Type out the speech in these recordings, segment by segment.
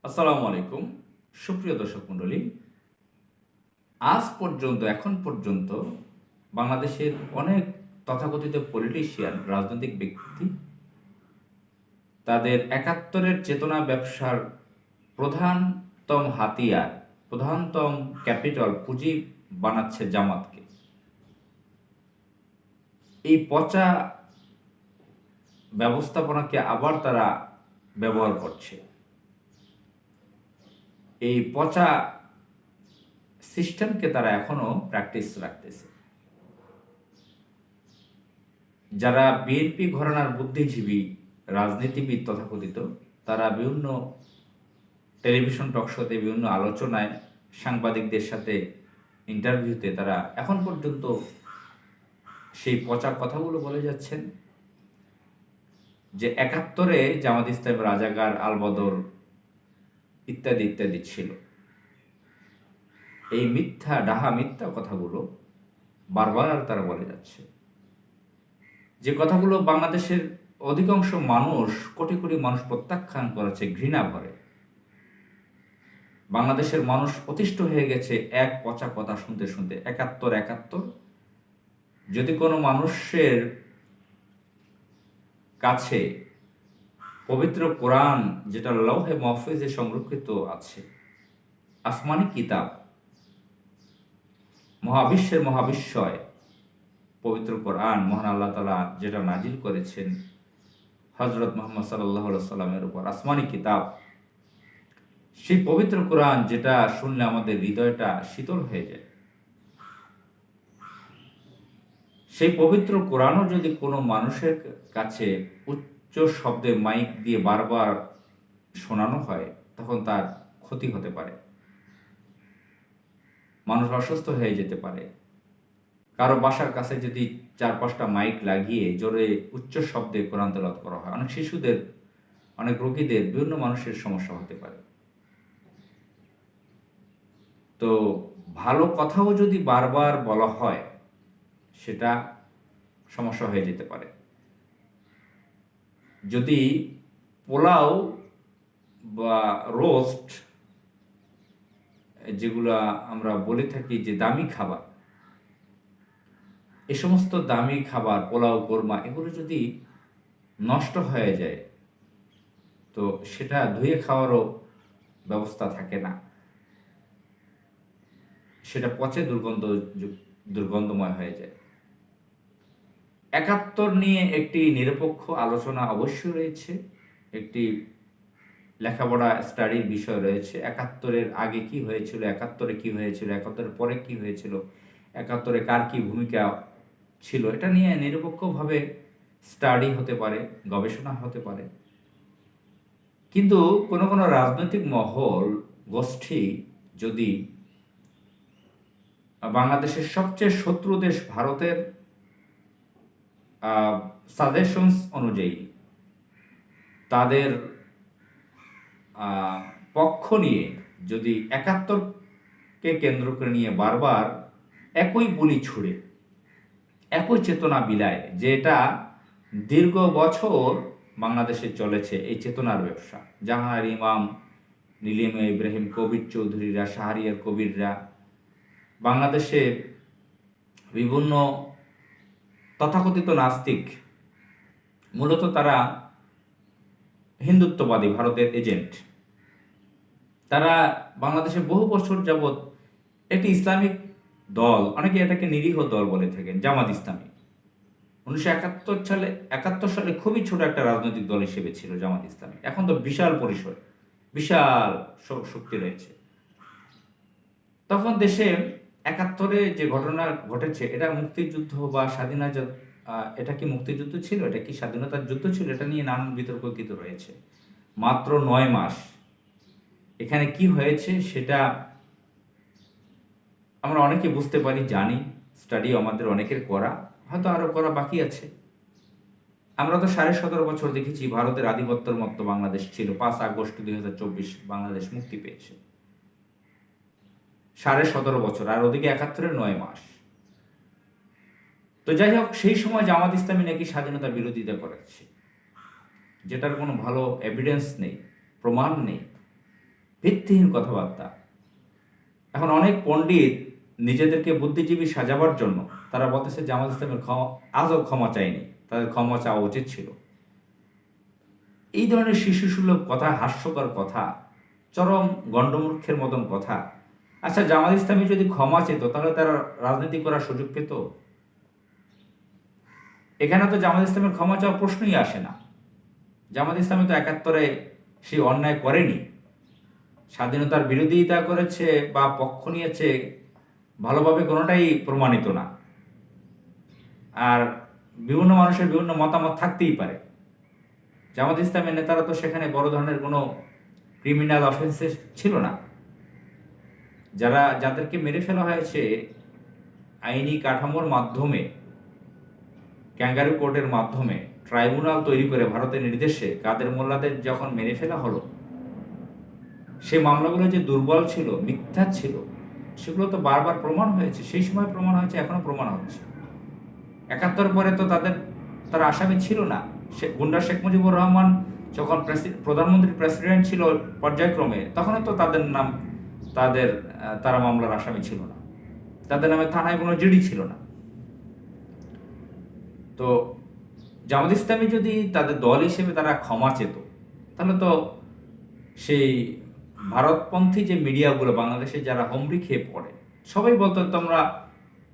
আসসালামু আলাইকুম। সুপ্রিয় দর্শক মণ্ডলী, এখন পর্যন্ত বাংলাদেশের অনেক তথাকথিত পলিটিশিয়ান, রাজনৈতিক ব্যক্তি তাদের একাত্তরের চেতনা ব্যবসার প্রধানতম হাতিয়ার, প্রধানতম ক্যাপিটাল পুঁজি বানাচ্ছে জামাতকে। এই পচা ব্যবস্থাপনাকে আবার তারা ব্যবহার করছে। এই পচা সিস্টেমকে তারা এখনো প্র্যাকটিস রাখতেছে। যারা বিএনপি ঘরানার বুদ্ধিজীবী, রাজনীতিবিদ তথাকথিত, তারা বিভিন্ন টেলিভিশন টকশোতে, বিভিন্ন আলোচনায়, সাংবাদিকদের সাথে ইন্টারভিউতে তারা এখন পর্যন্ত সেই পচা কথাগুলো বলে যাচ্ছেন যে একাত্তরে জামাত ইসলাম, রাজাকার, আলবদর ইত্যাদি ইত্যাদি ছিল। এই ডাহা মিথ্যা কথাগুলো বারবার তারা বলে যাচ্ছে, যে কথাগুলো বাংলাদেশের অধিকাংশ মানুষ, কোটি কোটি মানুষ প্রত্যাখ্যান করেছে ঘৃণা ভরে। বাংলাদেশের মানুষ অতিষ্ঠ হয়ে গেছে এক পচা কথা শুনতে শুনতে। একাত্তর একাত্তর। যদি কোনো মানুষের কাছে পবিত্র কোরআন, যেটা লৌহে মাহফুজে সংরক্ষিত আছে, আসমানি কিতাব, মহাবিশ্বের মহাবিশ্বয় পবিত্র কোরআন, মহান আল্লাহ তাআলা যেটা নাজিল করেছেন হযরত মুহাম্মদ সাল্লাল্লাহু আলাইহি সাল্লামের উপর, আসমানি কিতাব, সেই পবিত্র কোরআন যেটা শুনলে আমাদের হৃদয়টা শীতল হয়ে যায়, সেই পবিত্র কোরআনও যদি কোনো মানুষের কাছে উচ্চ শব্দে মাইক দিয়ে বারবার শোনানো হয়, তখন তার ক্ষতি হতে পারে, মানুষ অসুস্থ হয়ে যেতে পারে। কারো বাসার কাছে যদি 4-5টা মাইক লাগিয়ে জোরে উচ্চ শব্দে কোরআন তেলাওয়াত করা হয়, অনেক শিশুদের, অনেক রোগীদের, বিভিন্ন মানুষের সমস্যা হতে পারে। তো ভালো কথাও যদি বারবার বলা হয়, সেটা সমস্যা হয়ে যেতে পারে। যদি পোলাও বা রোস্ট, যেগুলা আমরা বলে থাকি যে দামি খাবার, এ সমস্ত দামি খাবার, পোলাও, কোরমা, এগুলো যদি নষ্ট হয়ে যায়, তো সেটা ধুয়ে খাওয়ারও ব্যবস্থা থাকে না, সেটা পচে দুর্গন্ধময় হয়ে যায়। একাত্তর নিয়ে একটি নিরপেক্ষ আলোচনা অবশ্যই রয়েছে, একটি লেখাপড়া স্টাডির বিষয় রয়েছে। একাত্তরের আগে কি হয়েছিল, একাত্তরে কি হয়েছিল, একাত্তরের পরে কি হয়েছিল, একাত্তরে কার কি ভূমিকা ছিল, এটা নিয়ে নিরপেক্ষভাবে স্টাডি হতে পারে, গবেষণা হতে পারে। কিন্তু কোনো কোনো রাজনৈতিক মহল, গোষ্ঠী যদি বাংলাদেশের সবচেয়ে শত্রু দেশ ভারতের সাজেশনস অনুযায়ী তাদের পক্ষ নিয়ে যদি একাত্তরকে কেন্দ্র করে নিয়ে বারবার একই বুলি ছুড়ে, একই চেতনা বিলায়, যেটা দীর্ঘ বছর বাংলাদেশে চলেছে, এই চেতনার ব্যবসা, জাহানার ইমাম, নীলিমা ইব্রাহিম, কবির চৌধুরীরা, শাহরিয়ার কবিররা, বাংলাদেশে বিভিন্ন তথাকথিত নাস্তিক, মূলত তারা হিন্দুত্ববাদী, ভারতের এজেন্ট। তারা বাংলাদেশে বহু বছর যাবৎ একটি ইসলামিক দল, অনেকে এটাকে নিরীহ দল বলে থাকেন, জামাত ইসলামী। 1971 সালে খুবই ছোট একটা রাজনৈতিক দল হিসেবে ছিল জামাত ইসলামী। এখন তো বিশাল পরিসরে, বিশাল শক্তি রয়েছে। তখন দেশে একাত্তরে যে ঘটনা ঘটেছে, এটা মুক্তিযুদ্ধ বা স্বাধীনতা, এটা কি মুক্তিযুদ্ধ ছিল, এটা কি স্বাধীনতার যুদ্ধ ছিল, এটা নিয়ে নানান বিতর্ক কিন্তু রয়েছে। মাত্র 9 মাস এখানে কি হয়েছে সেটা আমরা অনেকে বুঝতে পারি, জানি, স্টাডি আমাদের অনেকের করা, হয়তো আরও করা বাকি আছে। আমরা তো 17.5 বছর দেখেছি ভারতের আধিপত্যের মতো বাংলাদেশ ছিল। 5 আগস্ট 2024 বাংলাদেশ মুক্তি পেয়েছে। 17.5 বছর, আর ওদিকে 71-এর 9 মাস। তো যাই হোক, সেই সময় জামাত ইসলামী নাকি স্বাধীনতার বিরোধিতা করেছে, যেটার কোনো ভালো এভিডেন্স নেই, প্রমাণ নেই। ভিত্তিহীন কথাবার্তা। এখন অনেক পণ্ডিত নিজেদেরকে বুদ্ধিজীবী সাজাবার জন্য তারা বলতেছে জামাত ইসলামের আজও ক্ষমা চায়নি, তাদের ক্ষমা চাওয়া উচিত ছিল। এই ধরনের শিশুসুলভ কথা, হাস্যকর কথা, চরম গণ্ডমূর্খের মতন কথা। আচ্ছা, জামাত ইসলামী যদি ক্ষমা চেত তাহলে তারা রাজনীতি করার সুযোগ পেত? এখানে তো জামাত ইসলামের ক্ষমা চাওয়ার প্রশ্নই আসে না। জামাত ইসলামী তো ৭১ সেই অন্যায় করেনি, স্বাধীনতার বিরোধিতা করেছে বা পক্ষ নিয়েছে ভালোভাবে কোনোটাই প্রমাণিত না। আর বিভিন্ন মানুষের বিভিন্ন মতামত থাকতেই পারে। জামাত ইসলামের নেতারা তো সেখানে বড় ধরনের কোনো ক্রিমিনাল অফেন্সে ছিল না। যাদেরকে মেরে ফেলা হয়েছে আইনি কাঠামোর মাধ্যমে, ক্যাঙ্গারু কোর্টের মাধ্যমে, ট্রাইব্যুনাল তৈরি করে ভারতের নির্দেশে কাদের মোল্লাদের যখন মেরে ফেলা হলো, সেই মামলাগুলো যে দুর্বল ছিল, মিথ্যা ছিল, সেগুলো তো বারবার প্রমাণ হয়েছে। সেই সময় প্রমাণ হয়েছে, এখনো প্রমাণ হচ্ছে। ৭১ পরে তো তারা আসামি ছিল না। গুন্ডা শেখ মুজিবুর রহমান যখন প্রধানমন্ত্রী প্রেসিডেন্ট ছিল পর্যায়ক্রমে, তখনও তো তারা মামলার আসামি ছিল না, তাদের নামে থানায় কোনো জিডি ছিল না। তো জামাত ইসলামী যদি তাদের দল হিসেবে তারা ক্ষমা চেত, তাহলে তো সেই ভারতপন্থী যে মিডিয়াগুলো বাংলাদেশে যারা হুমড়ি খেয়ে পড়ে, সবাই বলতো তোমরা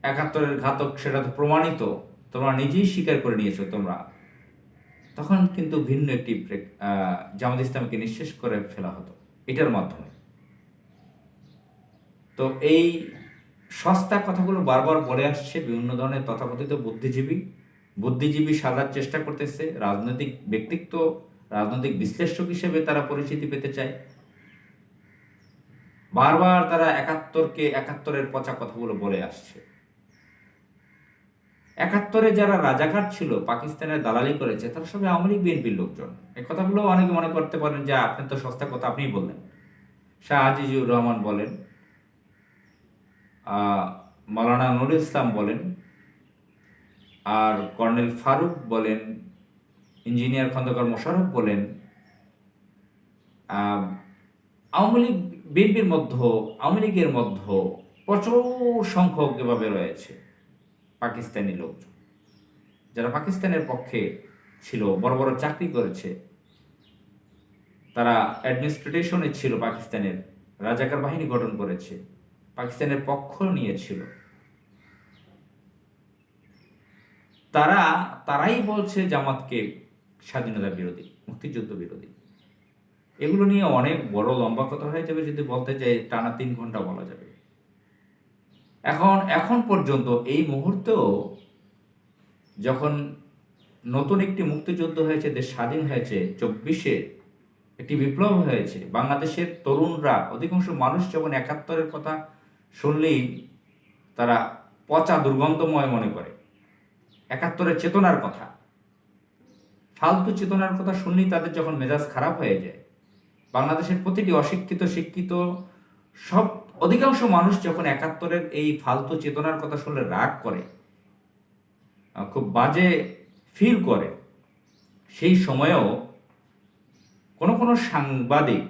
৭১ ঘাতক, সেটা তো প্রমাণিত, তোমরা নিজেই স্বীকার করে নিয়েছো তোমরা। তখন কিন্তু ভিন্ন একটি জামাত ইসলামকে নিঃশেষ করে ফেলা হতো এটার মাধ্যমে। তো এই সস্তা কথাগুলো বারবার বলে আসছে বিভিন্ন ধরনের তথাকথিত বুদ্ধিজীবী সাজার চেষ্টা করতেছে। রাজনৈতিক ব্যক্তিত্ব, রাজনৈতিক বিশ্লেষক হিসেবে তারা পরিচিতি পেতে চায়। বারবার তারা ৭১-এর পচা কথাগুলো বলে আসছে। ৭১ যারা রাজাকার ছিল, পাকিস্তানের দালালি করেছে, তারা সবাই আওয়ামী লীগ বিএনপির লোকজন। এই কথাগুলো অনেকে মনে করতে পারেন যে আপনি তো সস্তা কথা আপনিই বললেন। শাহ আজিজুর রহমান বলেন, মাওলানা নুরুল ইসলাম বলেন, আর কর্নেল ফারুক বলেন, ইঞ্জিনিয়ার খন্দকার মোশাররফ বলেন, আওয়ামী লীগ বিএনপির মধ্যে, আওয়ামী লীগের মধ্যে প্রচুর সংখ্যক এভাবে রয়েছে পাকিস্তানি লোকজন, যারা পাকিস্তানের পক্ষে ছিল, বড় বড় চাকরি করেছে, তারা অ্যাডমিনিস্ট্রেশনে ছিল, পাকিস্তানের রাজাকার বাহিনী গঠন করেছে, পাকিস্তানের পক্ষ নিয়েছিল। তারাই বলছে জামাতকে স্বাধীনতা বিরোধী, মুক্তিযুদ্ধ বিরোধী। এগুলো নিয়ে অনেক বড় লম্বা কথা হয়ে যাবে, যদি বলতে চাই টানা 3 ঘন্টা বলা যাবে। এখন পর্যন্ত এই মুহূর্তেও যখন নতুন একটি মুক্তিযুদ্ধ হয়েছে, দেশ স্বাধীন হয়েছে, 24-এ একটি বিপ্লব হয়েছে, বাংলাদেশের তরুণরা, অধিকাংশ মানুষ যখন ৭১-এর কথা শুনলেই তারা পচা দুর্গন্ধময় মনে করে। ৭১-এর চেতনার কথা, ফালতু চেতনার কথা শুনলেই তাদের যখন মেজাজ খারাপ হয়ে যায়, বাংলাদেশের প্রতিটি অশিক্ষিত, শিক্ষিত সব অধিকাংশ মানুষ যখন ৭১-এর এই ফালতু চেতনার কথা শুনলে রাগ করে, খুব বাজে ফিল করে, সেই সময়েও কোনো সাংবাদিক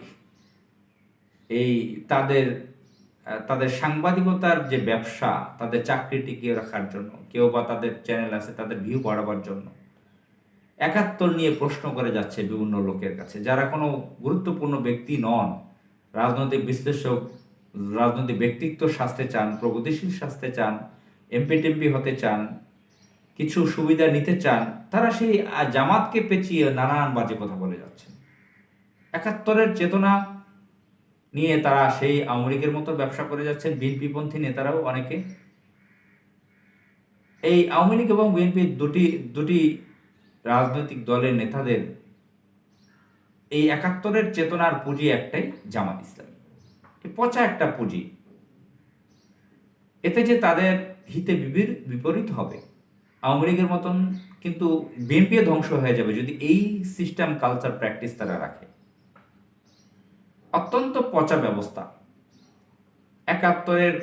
এই তাদের সাংবাদিকতার যে ব্যবসা, তাদের চাকরি টিকিয়ে রাখার জন্য, কেউ বা তাদের চ্যানেল আছে তাদের ভিউ বাড়াবার জন্য ৭১ নিয়ে প্রশ্ন করে যাচ্ছে বিভিন্ন লোকের কাছে, যারা কোনো গুরুত্বপূর্ণ ব্যক্তি নন, রাজনৈতিক বিশ্লেষক, রাজনৈতিক ব্যক্তিত্ব সাজতে চান, প্রগতিশীল সাজতে চান, এমপি হতে চান, কিছু সুবিধা নিতে চান, তারা সেই জামাতকে পেঁচিয়ে নানান বাজে কথা বলে যাচ্ছেন। ৭১-এর চেতনা নিয়ে তারা সেই আওয়ামী লীগের মতো ব্যবসা করে যাচ্ছেন। বিএনপিপন্থী নেতারাও অনেকে, এই আওয়ামী লীগ এবং বিএনপির দুটি রাজনৈতিক দলের নেতাদের এই ৭১-এর চেতনার পুঁজি একটাই, জামাত ইসলামী। পচা একটা পুঁজি। এতে যে তাদের হিতে বিপরীত হবে, আওয়ামী লীগের মতন কিন্তু বিএনপিও ধ্বংস হয়ে যাবে যদি এই সিস্টেম, কালচার, প্র্যাকটিস তারা রাখে। অত্যন্ত পচা ব্যবস্থা। ৭১-এর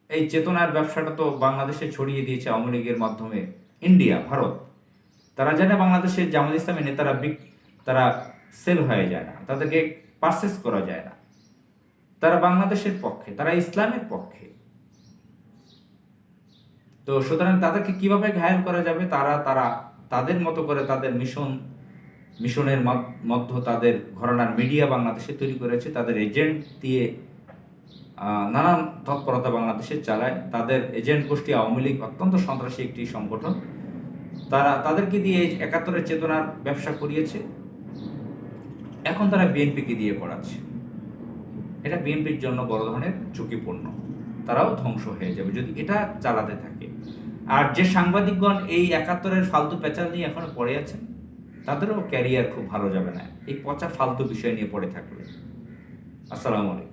এই চেতনার ব্যবসাটা তো বাংলাদেশে ছড়িয়ে দিয়েছে আওয়ামী লীগের মাধ্যমে ইন্ডিয়া, ভারত। তারা জানে বাংলাদেশের জামাত ইসলামী নেতারা তারা সেল হয়ে যায় না, তাদেরকে পারচেস করা যায় না। তারা বাংলাদেশের পক্ষে, তারা ইসলামের পক্ষে। তো সুতরাং তাদেরকে কিভাবে ঘায়েল করা যাবে, তারা তারা তাদের মতো করে তাদের মিশনের মধ্য তাদের ঘরানার মিডিয়া বাংলাদেশে তৈরি করেছে, তাদের এজেন্ট দিয়ে নানান তৎপরতা বাংলাদেশে চালায়। তাদের এজেন্ট গোষ্ঠী আওয়ামী লীগ অত্যন্ত সন্ত্রাসী একটি সংগঠন, তাদেরকে দিয়ে ৭১-এর চেতনার ব্যবসা করিয়েছে। এখন তারা বিএনপিকে দিয়ে করাচ্ছে। এটা বিএনপির জন্য বড় ধরনের ঝুঁকিপূর্ণ, তারাও ধ্বংস হয়ে যাবে যদি এটা চালাতে থাকে। আর যে সাংবাদিকগণ এই ৭১-এর ফালতু পেঁচাল নিয়ে এখনো পড়ে আছেন, তাদেরও ক্যারিয়ার খুব ভালো যাবে না এই পচা ফালতু বিষয় নিয়ে পড়ে থাকলে। আসসালামু আলাইকুম।